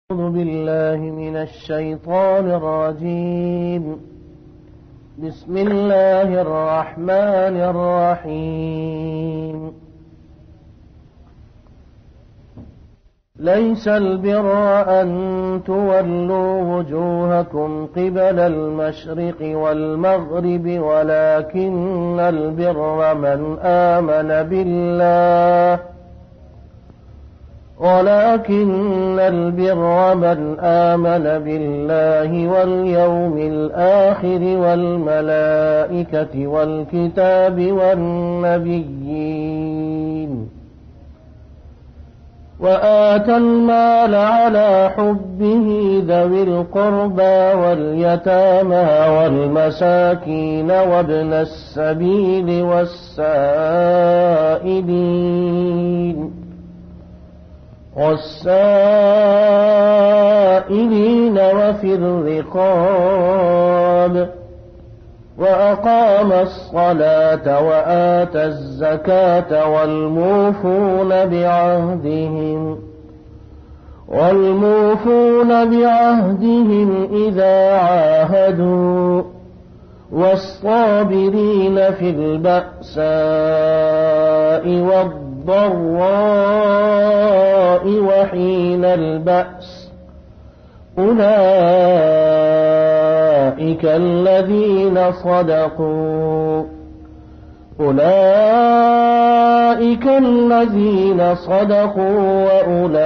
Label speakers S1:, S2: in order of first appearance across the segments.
S1: أعوذ بالله من الشيطان الرجيم. بسم الله الرحمن الرحيم. ليس البر أن تولوا وجوهكم قبل المشرق والمغرب ولكن البر من آمن بالله واليوم الآخر والملائكة والكتاب والنبيين وآتى المال على حبه ذوي القربى واليتامى والمساكين وابن السبيل والسائلين وفي الرقاب وأقام الصلاة وآتى الزكاة والموفون بعهدهم إذا عاهدوا والصابرين في البأساء والضراء وحين البأس أولئك الذين صدقوا وأولئك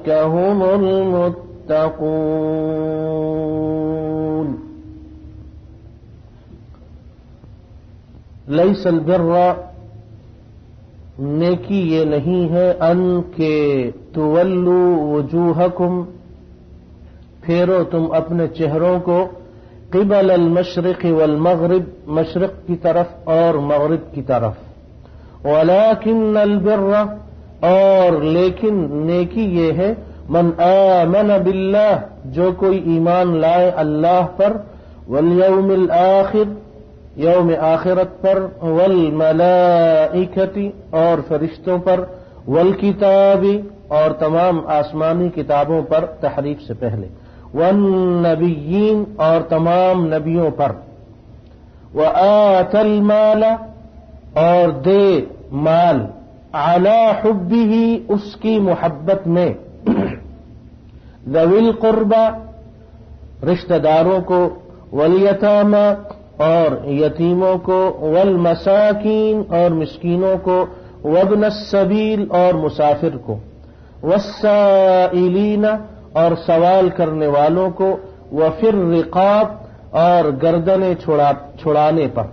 S1: هم المتقون. ليس البر نیکی یہ نہیں ہے ان کہ تولو وجوہکم پھیرو تم اپنے چہروں کو قبل المشرق والمغرب مشرق کی طرف اور مغرب کی طرف ولكن البر اور لیکن نیکی یہ ہے من آمن باللہ جو کوئی ایمان لائے اللہ پر والیوم الآخر یوم آخرت پر والملائکۃ اور فرشتوں پر والکتاب اور تمام آسمانی کتابوں پر تحریف سے پہلے والنبیین اور تمام نبیوں پر وآت المال اور دے مال علی حبہ اس کی محبت میں ذوی القربى رشتہ داروں کو والیتامى اور یتیموں کو والمساکین اور مسکینوں کو وابن السبیل اور مسافر کو والسائلین اور سوال کرنے والوں کو وفی الرقاب اور گردنیں چھڑانے پر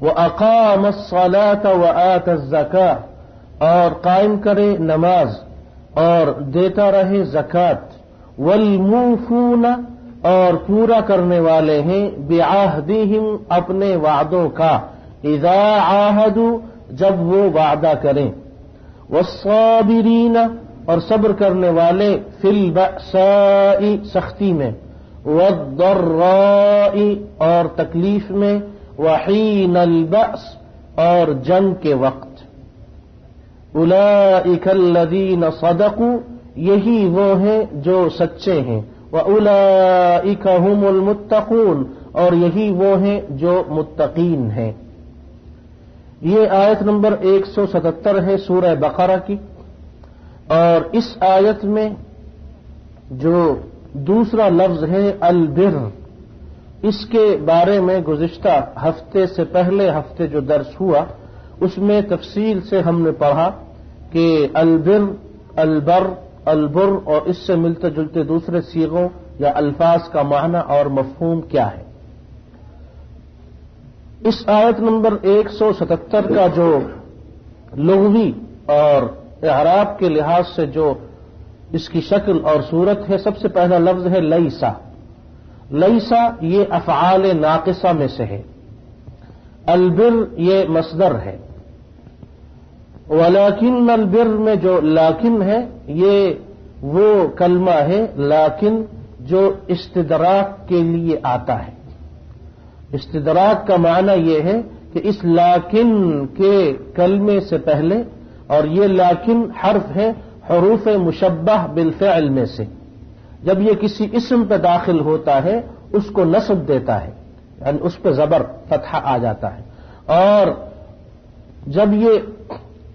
S1: وأقام الصلاة وآتى الزکاة اور قائم کرے نماز اور دیتا رہے زکوٰۃ والموفون اور پورا کرنے والے ہیں بعہدہم اپنے وعدوں کا اذا عاہدوا جب وہ وعدہ کریں والصابرین اور صبر کرنے والے فی البأساء سختی میں والضراء اور تکلیف میں وحین البأس اور جنگ کے وقت اولئک الذین صدقوا یہی وہ ہیں جو سچے ہیں وَأُولَئِكَ هُمُ الْمُتَّقُونَ اور یہی وہ ہیں جو متقین ہیں. یہ آیت نمبر 177 ہے سورہ بقرہ کی، اور اس آیت میں جو دوسرا لفظ ہے البر، اس کے بارے میں گزشتہ ہفتے سے پہلے ہفتے جو درس ہوا اس میں تفصیل سے ہم نے پڑھا کہ البر، البر، البر اور اس سے ملتے جلتے دوسرے صیغوں یا الفاظ کا معنی اور مفہوم کیا ہے. اس آیت نمبر 177 کا جو لغوی اور اعراب کے لحاظ سے جو اس کی شکل اور صورت ہے، سب سے پہلا لفظ ہے لیسا. لیسا یہ افعال ناقصہ میں سے ہے. البر یہ مصدر ہے. ولیکن البر میں جو لاکن ہے یہ وہ کلمہ ہے لاکن جو استدراک کے لیے آتا ہے. استدراک کا معنی یہ ہے کہ اس لاکن کے کلمے سے پہلے اور یہ لیکن حرف ہے حروف مشبہ بالفعل میں سے. جب یہ کسی اسم پہ داخل ہوتا ہے اس کو نصب دیتا ہے، یعنی اس پہ زبر فتحہ آ جاتا ہے، اور جب یہ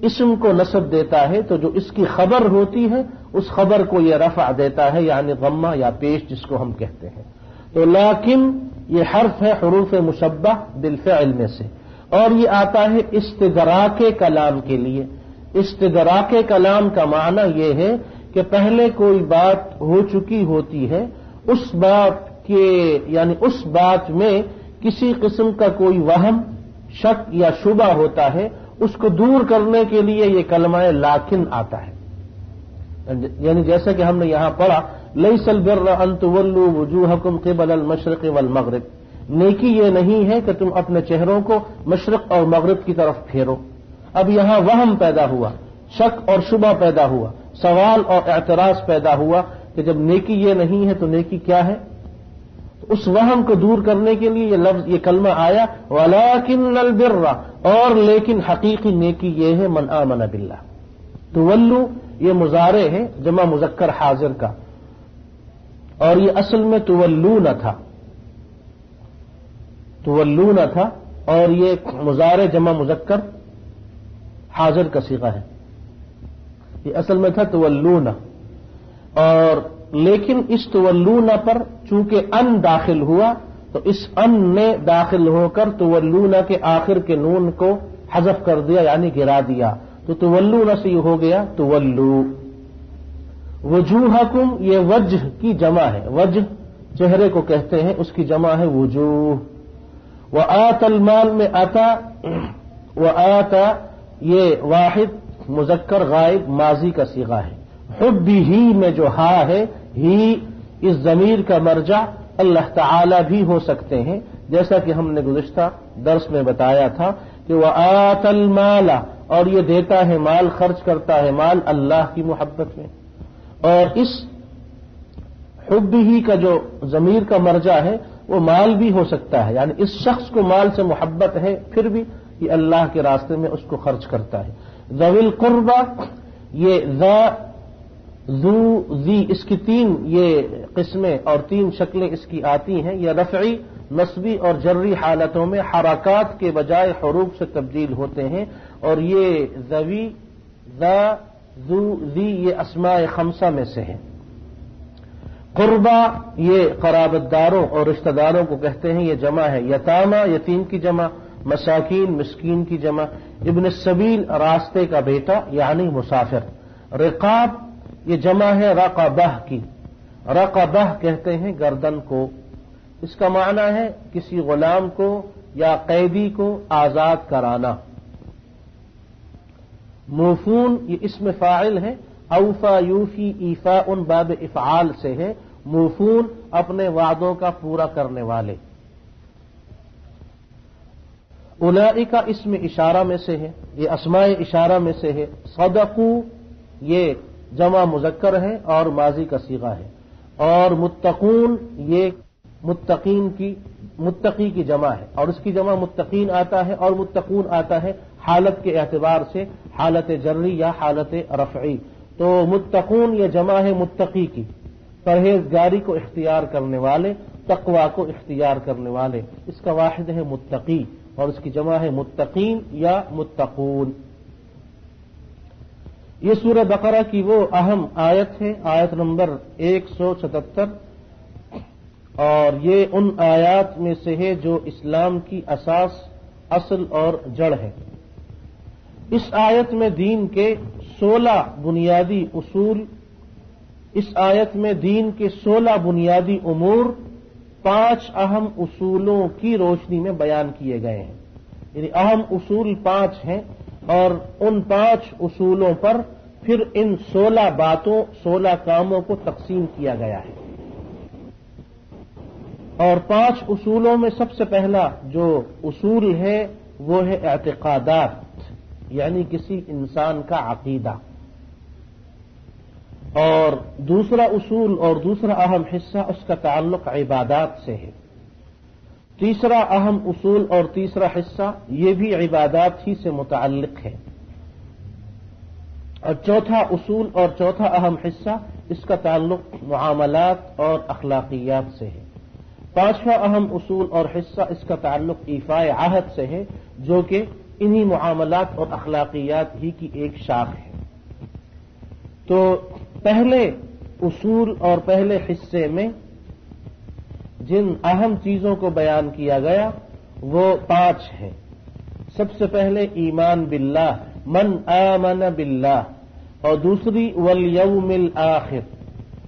S1: اسم کو نصب دیتا ہے تو جو اس کی خبر ہوتی ہے اس خبر کو یہ رفع دیتا ہے، یعنی ضمہ یا پیش جس کو ہم کہتے ہیں. تو لیکن یہ حرف ہے حروف مشبہ بالفعل میں سے، اور یہ آتا ہے استدراک کلام کے لیے. استدراک کلام کا معنی یہ ہے کہ پہلے کوئی بات ہو چکی ہوتی ہے، اس بات کے یعنی اس بات میں کسی قسم کا کوئی وہم، شک یا شبہ ہوتا ہے، اس کو دور کرنے کے لیے یہ کلمہ لیکن آتا ہے. یعنی جیسا کہ ہم نے یہاں پڑھا لیس البر ان تولوا وجوہکم قبل المشرق والمغرب، نیکی یہ نہیں ہے کہ تم اپنے چہروں کو مشرق اور مغرب کی طرف پھیرو. اب یہاں وہم پیدا ہوا، شک اور شبہ پیدا ہوا، سوال اور اعتراض پیدا ہوا کہ جب نیکی یہ نہیں ہے تو نیکی کیا ہے؟ اس وہم کو دور کرنے کے لیے یہ لفظ، یہ کلمہ آیا وَلَٰكِنَّ الْبِرَّ، اور لیکن حقیقی نیکی یہ ہے من آمن باللہ. تولو یہ مضارع ہے جمع مذکر حاضر کا، اور یہ اصل میں تولون تھا، تولون تھا، اور یہ مضارع جمع مذکر حاضر کا صیغہ ہے. یہ اصل میں تھا تولون، اور لیکن اس تولون پر چونکہ ان داخل ہوا تو اس ان نے داخل ہو کر تولون کے آخر کے نون کو حذف کر دیا، یعنی گرا دیا. تو تولون سے یہ ہو گیا تولو. وجوہکم یہ وجہ کی جمع ہے، وجہ چہرے کو کہتے ہیں، اس کی جمع ہے وجوہ. وآت المال میں آتا، وآت یہ واحد مذکر غائب ماضی کا صیغہ ہے. حبہ میں جو ہا ہے، ہی اس ضمیر کا مرجع اللہ تعالی بھی ہو سکتے ہیں، جیسا کہ ہم نے گزشتہ درس میں بتایا تھا کہ وآت المال، اور یہ دیتا ہے مال، خرچ کرتا ہے مال اللہ کی محبت میں. اور اس حبہ کا جو ضمیر کا مرجع ہے وہ مال بھی ہو سکتا ہے، یعنی اس شخص کو مال سے محبت ہے پھر بھی یہ اللہ کے راستے میں اس کو خرچ کرتا ہے. ذوی القربہ یہ ذا، ذو، ذی، اس کی تین یہ قسمیں اور تین شکلیں اس کی آتی ہیں. یہ رفعی، نصبی اور جری حالتوں میں حرکات کے بجائے حروف سے تبدیل ہوتے ہیں، اور یہ ذوی، ذا، ذو، ذی یہ اسماء خمسہ میں سے ہیں. قربہ یہ قرابت داروں اور رشتہ داروں کو کہتے ہیں، یہ جمع ہے. یتامہ یتیم کی جمع، مساکین مسکین کی جمع. ابن السبیل راستے کا بیٹا یعنی مسافر. رقاب یہ جمع ہے رقبہ کی، رقبہ کہتے ہیں گردن کو. اس کا معنی ہے کسی غلام کو یا قیدی کو آزاد کرانا. موفون یہ اسم فاعل ہے، اوفا یوفی ایفا ان باب افعال سے ہے. موفون اپنے وعدوں کا پورا کرنے والے. اولئک اسم اشارہ میں سے ہے، یہ اسماء اشارہ میں سے ہے. صدقو یہ جمع مذکر ہے اور ماضی کا صیغہ ہے. اور متقون یہ متقی کی جمع ہے، اور اس کی جمع متقین آتا ہے اور متقون آتا ہے حالت کے اعتبار سے، حالت جری یا حالت رفعی. تو متقون یہ جمع ہے متقی کی، پرہیزگاری کو اختیار کرنے والے، تقوی کو اختیار کرنے والے. اس کا واحد ہے متقی اور اس کی جمع ہے متقین یا متقون. یہ سورہ بقرہ کی وہ اہم آیت ہے، آیت نمبر 177، اور یہ ان آیات میں سے ہے جو اسلام کی اساس، اصل اور جڑ ہے. اس آیت میں دین کے 16 بنیادی اصول، اس آیت میں دین کے 16 بنیادی امور 5 اہم اصولوں کی روشنی میں بیان کیے گئے ہیں. یعنی اہم اصول 5 ہیں، اور ان 5 اصولوں پر پھر ان 16 باتوں، 16 کاموں کو تقسیم کیا گیا ہے. اور 5 اصولوں میں سب سے پہلا جو اصول ہے وہ ہے اعتقادات، یعنی کسی انسان کا عقیدہ. اور دوسرا اصول اور دوسرا اہم حصہ اس کا تعلق عبادات سے ہے. تیسرا اہم اصول اور تیسرا حصہ یہ بھی عبادات ہی سے متعلق ہے. اور چوتھا اصول اور چوتھا اہم حصہ اس کا تعلق معاملات اور اخلاقیات سے ہے. پانچواں اہم اصول اور حصہ اس کا تعلق ایفائے عہد سے ہے، جو کہ انہی معاملات اور اخلاقیات ہی کی ایک شاخ ہے. تو پہلے اصول اور پہلے حصے میں جن اہم چیزوں کو بیان کیا گیا وہ 5 ہیں. سب سے پہلے ایمان باللہ، من آمن باللہ، اور دوسری والیوم الآخر،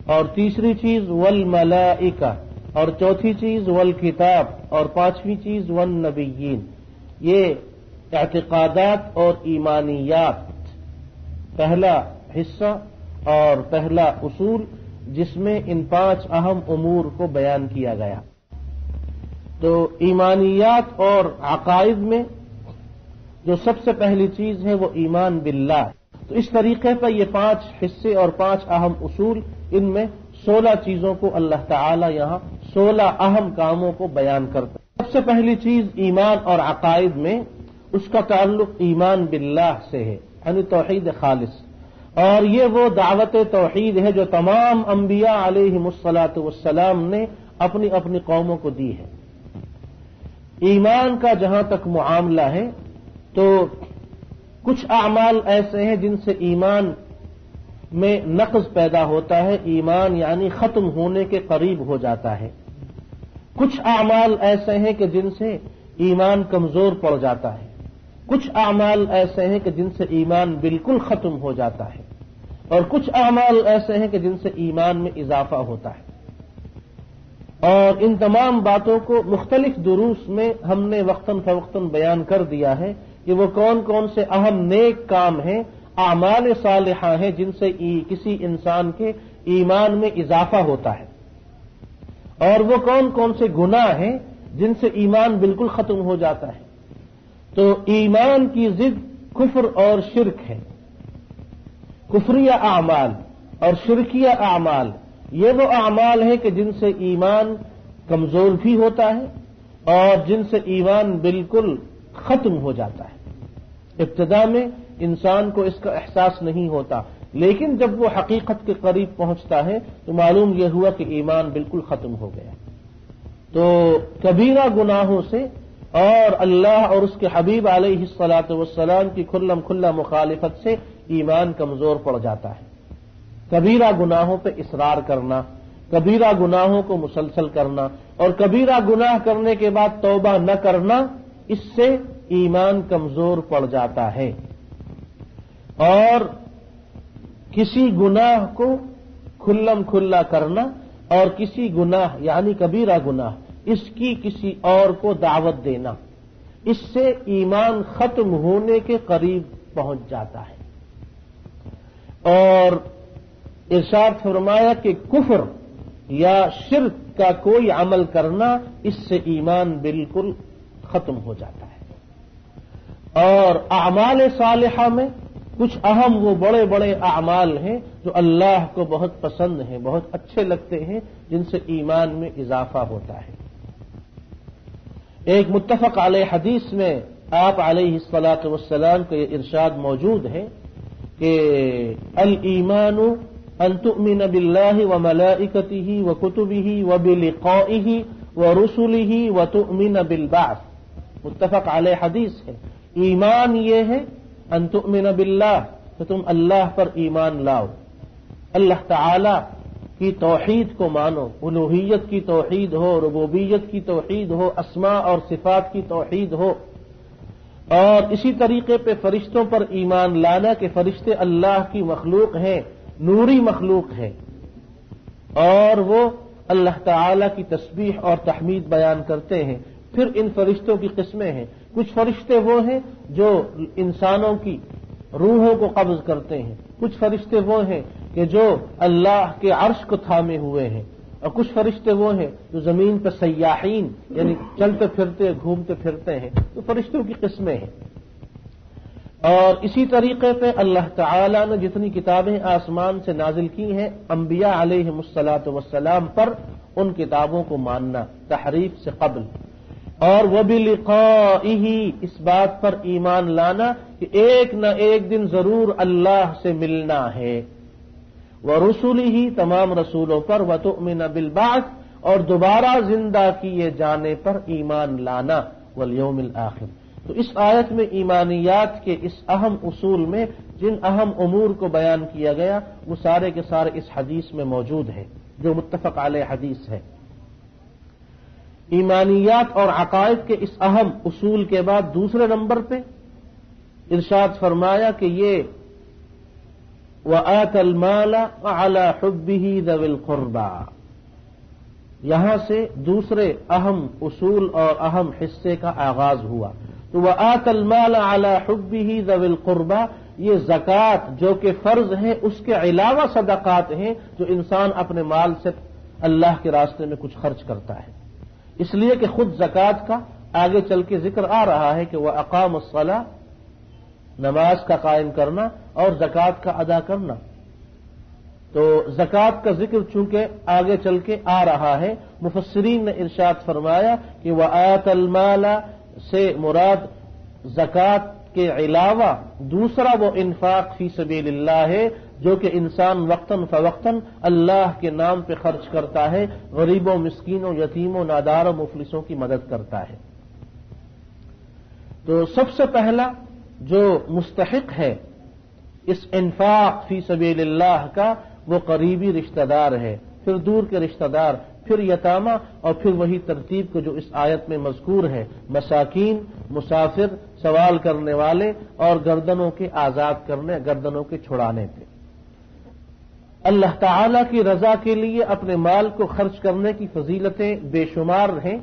S1: اور تیسری چیز والملائکہ، اور چوتھی چیز والکتاب، اور پانچویں چیز والنبیین. یہ اعتقادات اور ایمانیات پہلا حصہ اور پہلا اصول جس میں ان 5 اہم امور کو بیان کیا گیا. تو ایمانیات اور عقائد میں جو سب سے پہلی چیز ہے وہ ایمان باللہ. تو اس طریقے پر یہ 5 حصے اور 5 اہم اصول، ان میں 16 چیزوں کو اللہ تعالی یہاں 16 اہم کاموں کو بیان کرتا ہے. سب سے پہلی چیز ایمان اور عقائد میں اس کا تعلق ایمان باللہ سے ہے، یعنی توحید خالص. اور یہ وہ دعوت توحید ہے جو تمام انبیاء علیہم الصلاۃ والسلام نے اپنی اپنی قوموں کو دی ہے. ایمان کا جہاں تک معاملہ ہے تو کچھ اعمال ایسے ہیں جن سے ایمان میں نقص پیدا ہوتا ہے، ایمان یعنی ختم ہونے کے قریب ہو جاتا ہے. کچھ اعمال ایسے ہیں کہ جن سے ایمان کمزور پڑ جاتا ہے. کچھ اعمال ایسے ہیں کہ جن سے ایمان بالکل ختم ہو جاتا ہے، اور کچھ اعمال ایسے ہیں کہ جن سے ایمان میں اضافہ ہوتا ہے. اور ان تمام باتوں کو مختلف دروس میں ہم نے وقتاً فوقتاً بیان کر دیا ہے کہ وہ کون کون سے اہم نیک کام ہیں، اعمال صالحہ ہیں جن سے کسی انسان کے ایمان میں اضافہ ہوتا ہے، اور وہ کون کون سے گناہ ہیں جن سے ایمان بالکل ختم ہو جاتا ہے. تو ایمان کی ضد کفر اور شرک ہے. کفریہ اعمال اور شرکیہ اعمال یہ وہ اعمال ہیں کہ جن سے ایمان کمزور بھی ہوتا ہے اور جن سے ایمان بالکل ختم ہو جاتا ہے. ابتدا میں انسان کو اس کا احساس نہیں ہوتا، لیکن جب وہ حقیقت کے قریب پہنچتا ہے تو معلوم یہ ہوا کہ ایمان بالکل ختم ہو گیا. تو کبیرہ گناہوں سے اور اللہ اور اس کے حبیب علیہ الصلاۃ والسلام کی کھلم کھلا مخالفت سے ایمان کمزور پڑ جاتا ہے. کبیرہ گناہوں پہ اصرار کرنا، کبیرہ گناہوں کو مسلسل کرنا، اور کبیرہ گناہ کرنے کے بعد توبہ نہ کرنا، اس سے ایمان کمزور پڑ جاتا ہے. اور کسی گناہ کو کھلم کھلا کرنا اور کسی گناہ یعنی کبیرہ گناہ اس کی کسی اور کو دعوت دینا، اس سے ایمان ختم ہونے کے قریب پہنچ جاتا ہے. اور ارشاد فرمایا کہ کفر یا شرک کا کوئی عمل کرنا اس سے ایمان بالکل ختم ہو جاتا ہے. اور اعمال صالحہ میں کچھ اہم وہ بڑے بڑے اعمال ہیں جو اللہ کو بہت پسند ہیں، بہت اچھے لگتے ہیں، جن سے ایمان میں اضافہ ہوتا ہے. ایک متفق علیہ حدیث میں آپ علیہ الصلاۃ والسلام کا یہ ارشاد موجود ہے کہ الایمان ان تؤمن باللہ وملائکتہ وکتبہ وبلقائہ ورسلہ وتؤمن بالبعث. متفق علیہ حدیث ہے. ایمان یہ ہے ان تؤمن باللہ کہ تم اللہ پر ایمان لاؤ، اللہ تعالی کی توحید کو مانو، الوہیت کی توحید ہو، ربوبیت کی توحید ہو، اسماء اور صفات کی توحید ہو. اور اسی طریقے پہ فرشتوں پر ایمان لانا کہ فرشتے اللہ کی مخلوق ہیں، نوری مخلوق ہیں، اور وہ اللہ تعالی کی تسبیح اور تحمید بیان کرتے ہیں. پھر ان فرشتوں کی قسمیں ہیں. کچھ فرشتے وہ ہیں جو انسانوں کی روحوں کو قبض کرتے ہیں، کچھ فرشتے وہ ہیں کہ جو اللہ کے عرش کو تھامے ہوئے ہیں، اور کچھ فرشتے وہ ہیں جو زمین پر سیاحین یعنی چلتے پھرتے گھومتے پھرتے ہیں. تو فرشتوں کی قسمیں ہیں. اور اسی طریقے پہ اللہ تعالی نے جتنی کتابیں آسمان سے نازل کی ہیں انبیاء علیہم الصلاۃ والسلام پر، ان کتابوں کو ماننا تحریف سے قبل. اور وَبِلِقَائِهِ، اس بات پر ایمان لانا کہ ایک نہ ایک دن ضرور اللہ سے ملنا ہے، وَرُسُلِهِ، تمام رسولوں پر، وَتُؤْمِنَ بِالْبَعْثِ، اور دوبارہ زندہ کیے جانے پر ایمان لانا، وَالْيَوْمِ الْآخِرِ۔ تو اس آیت میں ایمانیات کے اس اہم اصول میں جن اہم امور کو بیان کیا گیا وہ سارے کے سارے اس حدیث میں موجود ہیں جو متفق علیہ حدیث ہے۔ ایمانیات اور عقائد کے اس اہم اصول کے بعد دوسرے نمبر پہ ارشاد فرمایا کہ یہ وَآتَ الْمَالَ عَلَى حُبِّهِ ذَوِي الْقُرْبَى، یہاں سے دوسرے اہم اصول اور اہم حصے کا آغاز ہوا۔ تو وَآتَ الْمَالَ عَلَى حُبِّهِ ذَوِي الْقُرْبَى، یہ زکوٰۃ جو کہ فرض ہے، اس کے علاوہ صدقات ہیں جو انسان اپنے مال سے اللہ کے راستے میں کچھ خرچ کرتا ہے، اس لیے کہ خود زکوٰۃ کا آگے چل کے ذکر آ رہا ہے کہ وَأَقَامُ الصَّلَاةَ، نماز کا قائم کرنا اور زکوٰۃ کا ادا کرنا۔ تو زکوٰۃ کا ذکر چونکہ آگے چل کے آ رہا ہے، مفسرین نے ارشاد فرمایا کہ وَآتَ الْمَالَ سے مراد زکوٰۃ کے علاوہ دوسرا وہ انفاق فی سبیل اللہ ہے جو کہ انسان وقتاً فوقتاً اللہ کے نام پہ خرچ کرتا ہے، غریبوں، مسکینوں، یتیموں، ناداروں، مفلسوں کی مدد کرتا ہے۔ تو سب سے پہلا جو مستحق ہے اس انفاق فی سبیل اللہ کا وہ قریبی رشتہ دار ہے، پھر دور کے رشتہ دار، پھر یتامہ، اور پھر وہی ترتیب کو جو اس آیت میں مذکور ہے، مساکین، مسافر، سوال کرنے والے، اور گردنوں کے آزاد کرنے، گردنوں کے چھڑانے پہ۔ اللہ تعالی کی رضا کے لیے اپنے مال کو خرچ کرنے کی فضیلتیں بے شمار ہیں،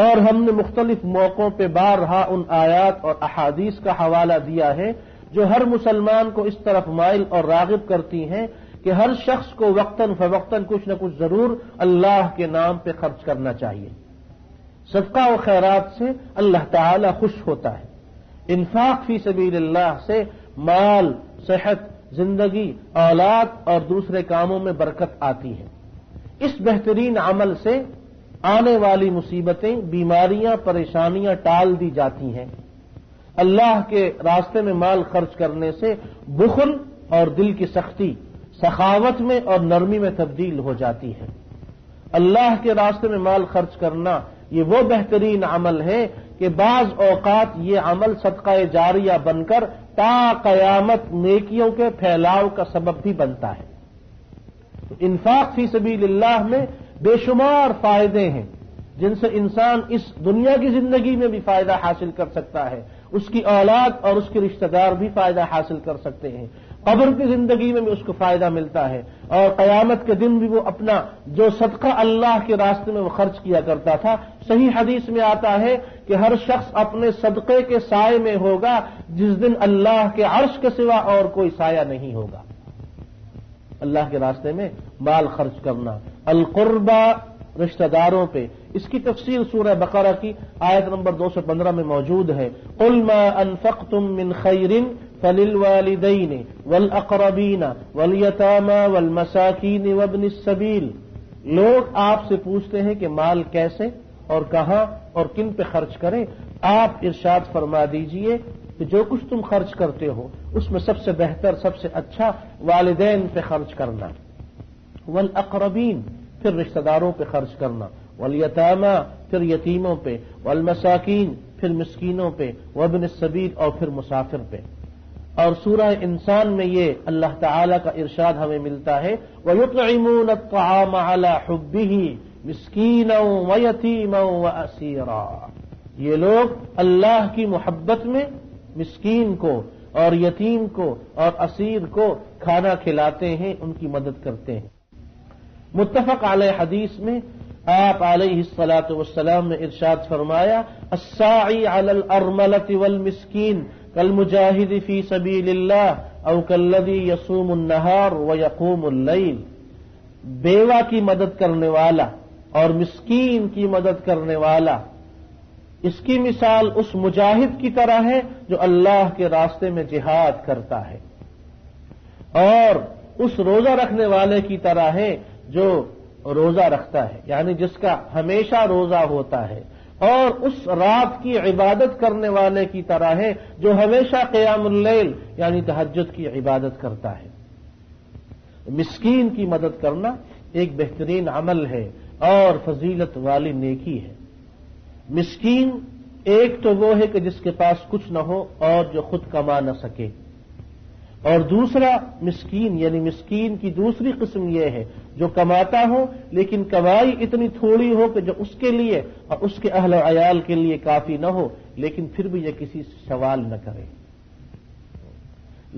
S1: اور ہم نے مختلف موقعوں پہ بارہا ان آیات اور احادیث کا حوالہ دیا ہے جو ہر مسلمان کو اس طرف مائل اور راغب کرتی ہیں کہ ہر شخص کو وقتاً فوقتاً کچھ نہ کچھ ضرور اللہ کے نام پہ خرچ کرنا چاہیے۔ صدقہ و خیرات سے اللہ تعالی خوش ہوتا ہے، انفاق فی سبیل اللہ سے مال، صحت، زندگی، اولاد اور دوسرے کاموں میں برکت آتی ہے۔ اس بہترین عمل سے آنے والی مصیبتیں، بیماریاں، پریشانیاں ٹال دی جاتی ہیں۔ اللہ کے راستے میں مال خرچ کرنے سے بخل اور دل کی سختی سخاوت میں اور نرمی میں تبدیل ہو جاتی ہے۔ اللہ کے راستے میں مال خرچ کرنا یہ وہ بہترین عمل ہے کہ بعض اوقات یہ عمل صدقہ جاریہ بن کر تا قیامت نیکیوں کے پھیلاؤ کا سبب بھی بنتا ہے۔ تو انفاق فی سبیل اللہ میں بے شمار فائدے ہیں جن سے انسان اس دنیا کی زندگی میں بھی فائدہ حاصل کر سکتا ہے، اس کی اولاد اور اس کے رشتہ دار بھی فائدہ حاصل کر سکتے ہیں، قبر کی زندگی میں بھی اس کو فائدہ ملتا ہے، اور قیامت کے دن بھی وہ اپنا جو صدقہ اللہ کے راستے میں وہ خرچ کیا کرتا تھا۔ صحیح حدیث میں آتا ہے کہ ہر شخص اپنے صدقے کے سائے میں ہوگا جس دن اللہ کے عرش کے سوا اور کوئی سایہ نہیں ہوگا۔ اللہ کے راستے میں مال خرچ کرنا، القربہ، رشتہ داروں پہ، اس کی تفصیل سورہ بقرہ کی آیت نمبر 215 میں موجود ہے۔ قُلْ مَا أَنفَقْتُم مِّنْ خَيْرٍ فَلِلْوَالِدَيْنِ وَالْأَقْرَبِينَ وَالْيَتَامَى وَالْمَسَاكِينِ وَابْنِ السَّبِيلِ، لوگ آپ سے پوچھتے ہیں کہ مال کیسے اور کہاں اور کن پہ خرچ کریں، آپ ارشاد فرما دیجئے کہ جو کچھ تم خرچ کرتے ہو اس میں سب سے بہتر، سب سے اچھا والدین پہ خرچ کرنا، والاقربین پھر رشتہ داروں پہ خرچ کرنا، والیتامى پھر یتیموں پہ، والمساکین پھر مسکینوں پہ، وابن السبیل اور پھر مسافر پہ۔ اور سورہ انسان میں یہ اللہ تعالی کا ارشاد ہمیں ملتا ہے، وَيُطْعِمُونَ الطَّعَامَ عَلَى حُبِّهِ مِسْكِينًا وَيَتِيمًا وَأَسِيرًا، یہ لوگ اللہ کی محبت میں مسکین کو اور یتیم کو اور اسیر کو کھانا کھلاتے ہیں، ان کی مدد کرتے ہیں۔ متفق علیہ حدیث میں آپ علیہ الصلاۃ والسلام نے ارشاد فرمایا، الساعی علی الارملۃ والمسکین کالمجاہد فی سبیل اللہ او کالذی یصوم النہار ویقوم اللیل، بیوہ کی مدد کرنے والا اور مسکین کی مدد کرنے والا اس کی مثال اس مجاہد کی طرح ہے جو اللہ کے راستے میں جہاد کرتا ہے، اور اس روزہ رکھنے والے کی طرح ہے جو روزہ رکھتا ہے، یعنی جس کا ہمیشہ روزہ ہوتا ہے، اور اس رات کی عبادت کرنے والے کی طرح ہے جو ہمیشہ قیام اللیل یعنی تہجد کی عبادت کرتا ہے۔ مسکین کی مدد کرنا ایک بہترین عمل ہے اور فضیلت والی نیکی ہے۔ مسکین ایک تو وہ ہے کہ جس کے پاس کچھ نہ ہو اور جو خود کما نہ سکے، اور دوسرا مسکین یعنی مسکین کی دوسری قسم یہ ہے جو کماتا ہو لیکن کمائی اتنی تھوڑی ہو کہ جو اس کے لیے اور اس کے اہل و عیال کے لیے کافی نہ ہو، لیکن پھر بھی یہ کسی سے سوال نہ کرے۔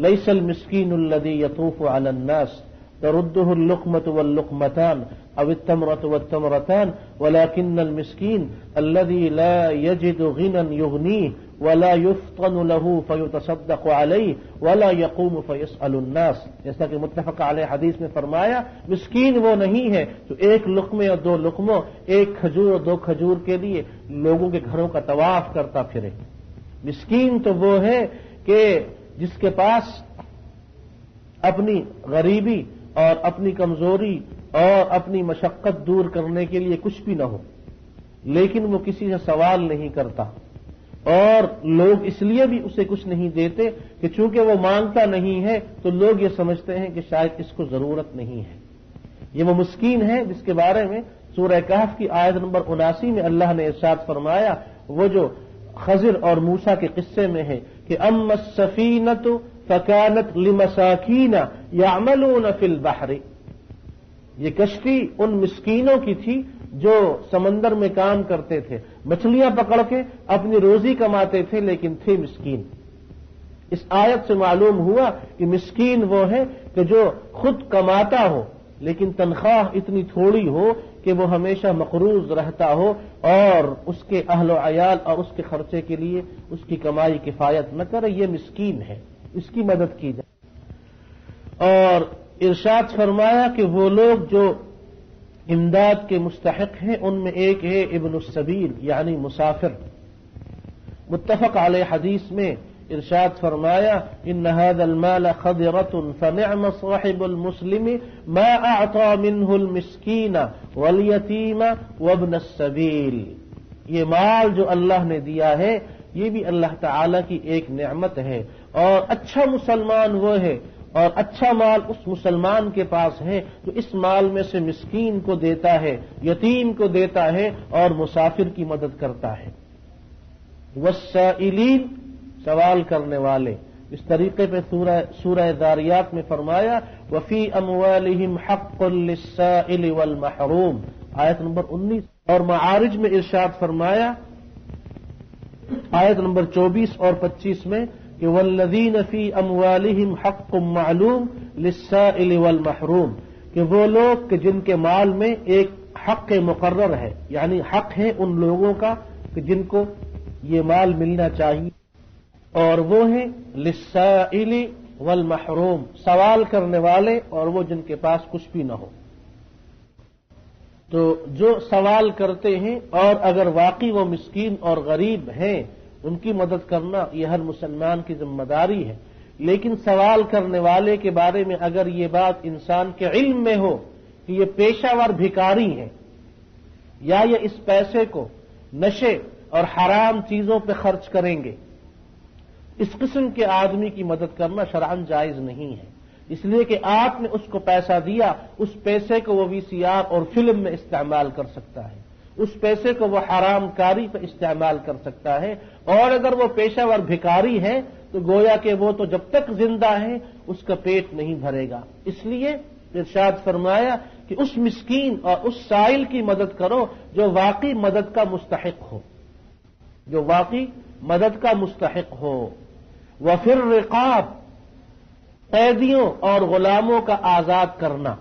S1: لیس المسکین الذی یطوف علی الناس ترده اللقمة واللقمتان او التمرة والتمرتان ولكن المسكين الذي لا يجد غنى يغنيه ولا يفطن له فيتصدق عليه ولا يقوم فيسأل الناس، جیسا کہ متفق علیہ حدیث میں فرمایا مسکین وہ نہیں ہے جو ایک لقمے اور دو لقموں، ایک کھجور اور دو کھجور کے لیے لوگوں کے گھروں کا طواف کرتا پھرے۔ مسکین تو وہ ہے کہ جس کے پاس اپنی غریبی اور اپنی کمزوری اور اپنی مشقت دور کرنے کے لیے کچھ بھی نہ ہو، لیکن وہ کسی سے سوال نہیں کرتا، اور لوگ اس لیے بھی اسے کچھ نہیں دیتے کہ چونکہ وہ مانگتا نہیں ہے تو لوگ یہ سمجھتے ہیں کہ شاید اس کو ضرورت نہیں ہے۔ یہ وہ مسکین ہے جس کے بارے میں سورہ کہف کی آیت نمبر 79 میں اللہ نے ارشاد فرمایا، وہ جو خضر اور موسیٰ کے قصے میں ہے کہ اما السفینۃ فکانت لمساکین یعملون فی البحر، یہ کشتی ان مسکینوں کی تھی جو سمندر میں کام کرتے تھے، مچھلیاں پکڑ کے اپنی روزی کماتے تھے لیکن تھے مسکین۔ اس آیت سے معلوم ہوا کہ مسکین وہ ہے کہ جو خود کماتا ہو لیکن تنخواہ اتنی تھوڑی ہو کہ وہ ہمیشہ مقروض رہتا ہو اور اس کے اہل و عیال اور اس کے خرچے کے لیے اس کی کمائی کفایت نہ کرے، یہ مسکین ہے، اس کی مدد کی جائے۔ اور ارشاد فرمایا کہ وہ لوگ جو امداد کے مستحق ہیں ان میں ایک ہے ابن السبیل یعنی مسافر۔ متفق علیہ حدیث میں ارشاد فرمایا ان هذا المال خضرة فنعم صاحب المسلم ما اعطى منه المسكين واليتيم وابن السبيل، یہ مال جو اللہ نے دیا ہے یہ بھی اللہ تعالی کی ایک نعمت ہے، اور اچھا مسلمان وہ ہے اور اچھا مال اس مسلمان کے پاس ہے جو اس مال میں سے مسکین کو دیتا ہے، یتیم کو دیتا ہے اور مسافر کی مدد کرتا ہے۔ والسائلین، سوال کرنے والے، اس طریقے پہ سورہ ذاریات میں فرمایا وفی اموالہم حق للسائل والمحروم، آیت نمبر 19، اور معارج میں ارشاد فرمایا آیت نمبر 24 اور 25 میں کہ والذین فی اموالہم حق معلوم للسائل والمحروم، کہ وہ لوگ کہ جن کے مال میں ایک حق مقرر ہے، یعنی حق ہے ان لوگوں کا کہ جن کو یہ مال ملنا چاہیے، اور وہ ہیں للسائل والمحروم، سوال کرنے والے اور وہ جن کے پاس کچھ بھی نہ ہو۔ تو جو سوال کرتے ہیں اور اگر واقعی وہ مسکین اور غریب ہیں ان کی مدد کرنا یہ ہر مسلمان کی ذمہ داری ہے، لیکن سوال کرنے والے کے بارے میں اگر یہ بات انسان کے علم میں ہو کہ یہ پیشہ ور بھکاری ہیں یا یہ اس پیسے کو نشے اور حرام چیزوں پہ خرچ کریں گے، اس قسم کے آدمی کی مدد کرنا شرعاً جائز نہیں ہے، اس لیے کہ آپ نے اس کو پیسہ دیا، اس پیسے کو وہ وی سی آر اور فلم میں استعمال کر سکتا ہے، اس پیسے کو وہ حرام کاری پہ استعمال کر سکتا ہے، اور اگر وہ پیشہ ور بھکاری ہے تو گویا کہ وہ تو جب تک زندہ ہے اس کا پیٹ نہیں بھرے گا۔ اس لیے ارشاد فرمایا کہ اس مسکین اور اس سائل کی مدد کرو جو واقعی مدد کا مستحق ہو، جو واقعی مدد کا مستحق ہو۔ وفی الرقاب، قیدیوں اور غلاموں کا آزاد کرنا،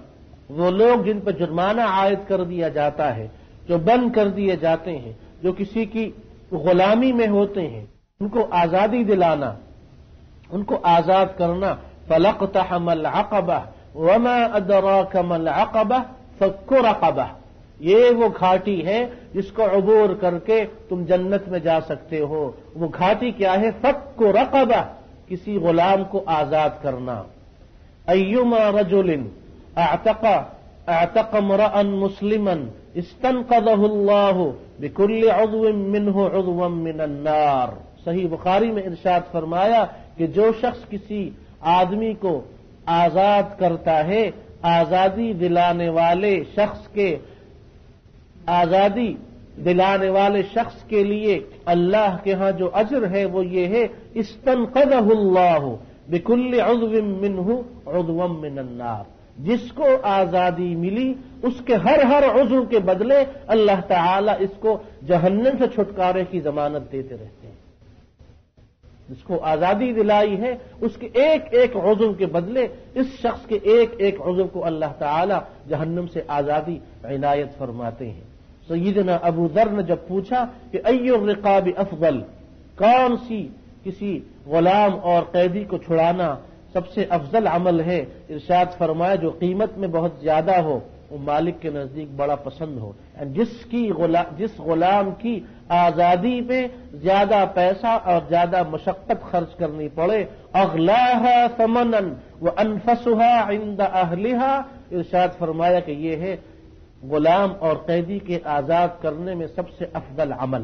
S1: وہ لوگ جن پر جرمانہ عائد کر دیا جاتا ہے، جو بند کر دیے جاتے ہیں، جو کسی کی غلامی میں ہوتے ہیں، ان کو آزادی دلانا، ان کو آزاد کرنا۔ فَلَقْتَحَمَ الْعَقَبَةَ وَمَا أَدْرَاكَ مَا الْعَقَبَةُ فَكُّ رَقَبَةٍ، یہ وہ گھاٹی ہے جس کو عبور کر کے تم جنت میں جا سکتے ہو۔ وہ گھاٹی کیا ہے؟ فَكُّ رَقَبَةٍ، کسی غلام کو آزاد کرنا۔ أَيُّمَا رَجُلٍ اعتق امرأ مسلما استنقذہ اللہ بکل عضو منہ عضوا من النار۔ صحیح بخاری میں ارشاد فرمایا کہ جو شخص کسی آدمی کو آزاد کرتا ہے، آزادی دلانے والے شخص کے لیے اللہ کے ہاں جو اجر ہے وہ یہ ہے، استنقذہ اللہ بکل عضو منہ عضوا من النار۔ جس کو آزادی ملی اس کے ہر عضو کے بدلے اللہ تعالی اس کو جہنم سے چھٹکارے کی ضمانت دیتے رہتے ہیں۔ جس کو آزادی دلائی ہے اس کے ایک عضو کے بدلے اس شخص کے ایک عضو کو اللہ تعالی جہنم سے آزادی عنایت فرماتے ہیں۔ سیدنا ابو ذر نے جب پوچھا کہ ای الرقاب افضل، کون سی کسی غلام اور قیدی کو چھڑانا سب سے افضل عمل ہے، ارشاد فرمایا جو قیمت میں بہت زیادہ ہو وہ مالک کے نزدیک بڑا پسند ہو، جس غلام کی آزادی میں زیادہ پیسہ اور زیادہ مشقت خرچ کرنی پڑے، اغلاها ثمنا وانفسها عند اهلها، ارشاد فرمایا کہ یہ ہے غلام اور قیدی کے آزاد کرنے میں سب سے افضل عمل۔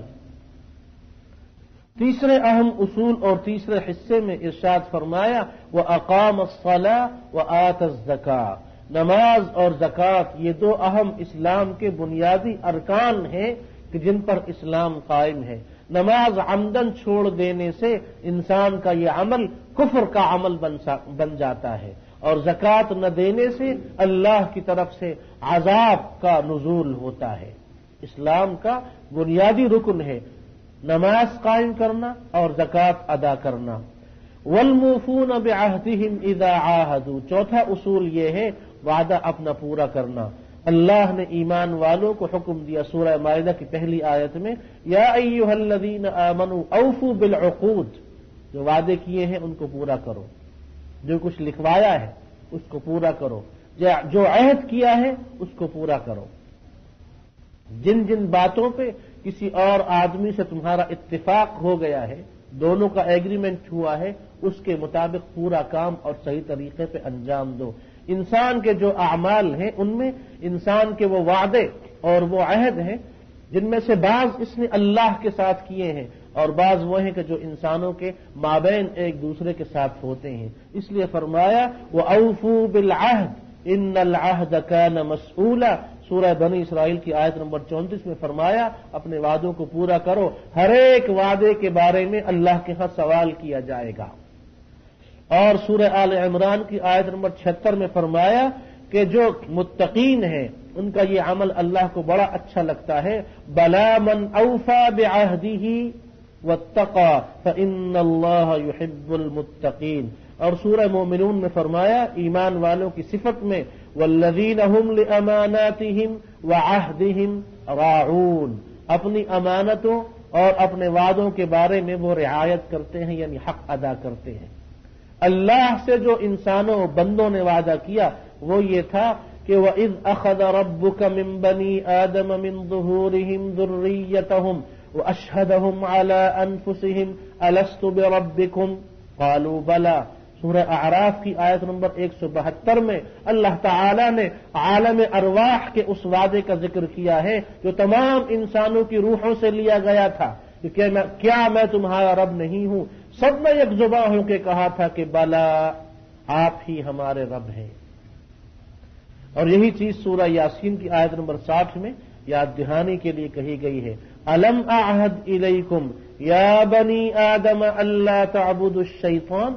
S1: تیسرے اہم اصول اور تیسرے حصے میں ارشاد فرمایا وَأَقَامَ الصَّلَاةَ وَآتَ الزَّكَاةَ، نماز اور زکوٰۃ یہ دو اہم اسلام کے بنیادی ارکان ہیں کہ جن پر اسلام قائم ہے۔ نماز عمدن چھوڑ دینے سے انسان کا یہ عمل کفر کا عمل بن جاتا ہے، اور زکوٰۃ نہ دینے سے اللہ کی طرف سے عذاب کا نزول ہوتا ہے۔ اسلام کا بنیادی رکن ہے نماز قائم کرنا اور زکوٰۃ ادا کرنا۔ والموفون بعہدہم اذا عاہدوا، چوتھا اصول یہ ہے وعدہ اپنا پورا کرنا۔ اللہ نے ایمان والوں کو حکم دیا سورہ مائدہ کی پہلی آیت میں، یا ایھا الذین آمنوا اوفوا بالعقود، جو وعدے کیے ہیں ان کو پورا کرو، جو کچھ لکھوایا ہے اس کو پورا کرو، جو عہد کیا ہے اس کو پورا کرو۔ جن جن باتوں پہ کسی اور آدمی سے تمہارا اتفاق ہو گیا ہے، دونوں کا ایگریمنٹ ہوا ہے، اس کے مطابق پورا کام اور صحیح طریقے پہ انجام دو۔ انسان کے جو اعمال ہیں ان میں انسان کے وہ وعدے اور وہ عہد ہیں جن میں سے بعض اس نے اللہ کے ساتھ کیے ہیں اور بعض وہ ہیں کہ جو انسانوں کے مابین ایک دوسرے کے ساتھ ہوتے ہیں۔ اس لیے فرمایا وَأَوْفُوا بِالْعَهْدِ إِنَّ الْعَهْدَ كَانَ مَسْئُولًا، سورہ بنی اسرائیل کی آیت نمبر 34 میں فرمایا اپنے وعدوں کو پورا کرو، ہر ایک وعدے کے بارے میں اللہ کے ہاں سوال کیا جائے گا۔ اور سورہ آل عمران کی آیت نمبر 76 میں فرمایا کہ جو متقین ہیں ان کا یہ عمل اللہ کو بڑا اچھا لگتا ہے، بلا من اوفى بعہدہ واتقى فإن اللہ يحب المتقین۔ اور سورہ مومنون میں فرمایا ایمان والوں کی صفت میں والذین هم لأماناتهم وعہدهم راعون، اپنی امانتوں اور اپنے وعدوں کے بارے میں وہ رعایت کرتے ہیں، یعنی حق ادا کرتے ہیں۔ اللہ سے جو انسانوں بندوں نے وعدہ کیا وہ یہ تھا کہ وَإِذْ أَخَذَ رَبُّكَ مِنْ بَنِي آدَمَ مِنْ ظُهُورِهِمْ ذُرِّيَّتَهُمْ وَأَشْهَدَهُمْ عَلَىٰ أَنفُسِهِمْ أَلَسْتُ بِرَبِّكُمْ قَالُوا بَلَىٰ۔ سورہ اعراف کی آیت نمبر 172 میں اللہ تعالی نے عالم ارواح کے اس وعدے کا ذکر کیا ہے جو تمام انسانوں کی روحوں سے لیا گیا تھا کہ کیا میں تمہارا رب نہیں ہوں؟ سب نے یک زباں ہو کے کہا تھا کہ بلا، آپ ہی ہمارے رب ہیں۔ اور یہی چیز سورہ یاسین کی آیت نمبر 60 میں یاد دہانی کے لیے کہی گئی ہے، الم اعہد الیکم یا بنی آدم الا تعبدوا الشیطان،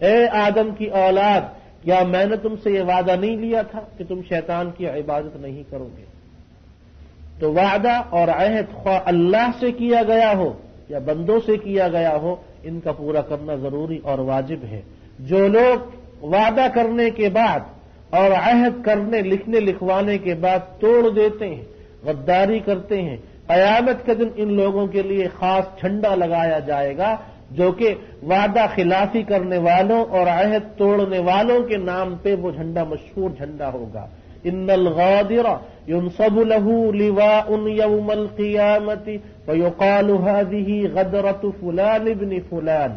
S1: اے آدم کی اولاد کیا میں نے تم سے یہ وعدہ نہیں لیا تھا کہ تم شیطان کی عبادت نہیں کرو گے؟ تو وعدہ اور عہد خواہ اللہ سے کیا گیا ہو یا بندوں سے کیا گیا ہو، ان کا پورا کرنا ضروری اور واجب ہے۔ جو لوگ وعدہ کرنے کے بعد اور عہد کرنے لکھنے لکھوانے کے بعد توڑ دیتے ہیں، غداری کرتے ہیں، قیامت کے دن ان لوگوں کے لیے خاص جھنڈا لگایا جائے گا جو کہ وعدہ خلافی کرنے والوں اور عہد توڑنے والوں کے نام پہ وہ جھنڈا مشہور جھنڈا ہوگا۔ ان الغادر ينصب له لواء يوم القيامة فيقال هذه غدرة فلان ابن فلان،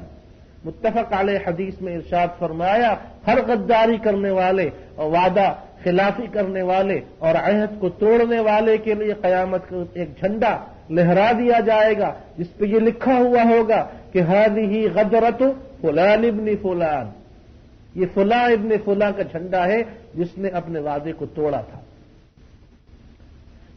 S1: متفق علیہ حدیث میں ارشاد فرمایا، ہر غداری کرنے والے اور وعدہ خلافی کرنے والے اور عہد کو توڑنے والے کے لیے قیامت کا ایک جھنڈا لہرا دیا جائے گا، جس پہ یہ لکھا ہوا ہوگا کہ ہذہ غدرۃ فلان ابن فلان، یہ فلاں ابن فلاں کا جھنڈا ہے جس نے اپنے وعدے کو توڑا تھا۔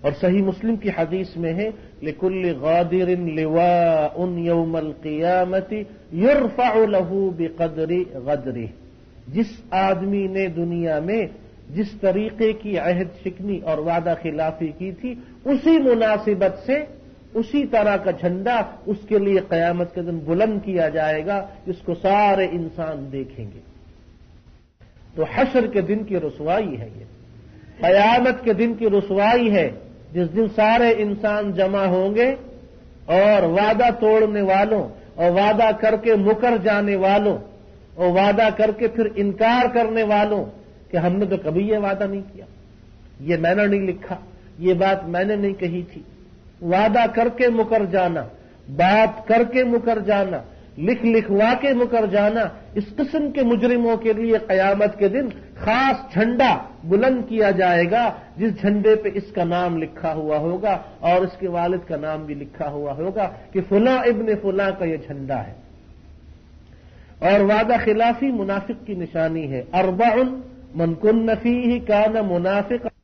S1: اور صحیح مسلم کی حدیث میں ہے لکل غادر لواء یوم القیامت یرفع له بقدر غدرہ، جس آدمی نے دنیا میں جس طریقے کی عہد شکنی اور وعدہ خلافی کی تھی، اسی مناسبت سے اسی طرح کا جھنڈا اس کے لیے قیامت کے دن بلند کیا جائے گا، جس کو سارے انسان دیکھیں گے۔ تو حشر کے دن کی رسوائی ہے، یہ قیامت کے دن کی رسوائی ہے، جس دن سارے انسان جمع ہوں گے اور وعدہ توڑنے والوں اور وعدہ کر کے مکر جانے والوں اور وعدہ کر کے پھر انکار کرنے والوں کہ ہم نے تو کبھی یہ وعدہ نہیں کیا، یہ میں نے نہیں لکھا، یہ بات میں نے نہیں کہی تھی۔ وعدہ کر کے مکر جانا، بات کر کے مکر جانا، لکھوا کے مکر جانا، اس قسم کے مجرموں کے لیے قیامت کے دن خاص جھنڈا بلند کیا جائے گا، جس جھنڈے پہ اس کا نام لکھا ہوا ہوگا اور اس کے والد کا نام بھی لکھا ہوا ہوگا کہ فلاں ابن فلاں کا یہ جھنڈا ہے۔ اور وعدہ خلافی منافق کی نشانی ہے۔ اربع من کن فیہ کان منافق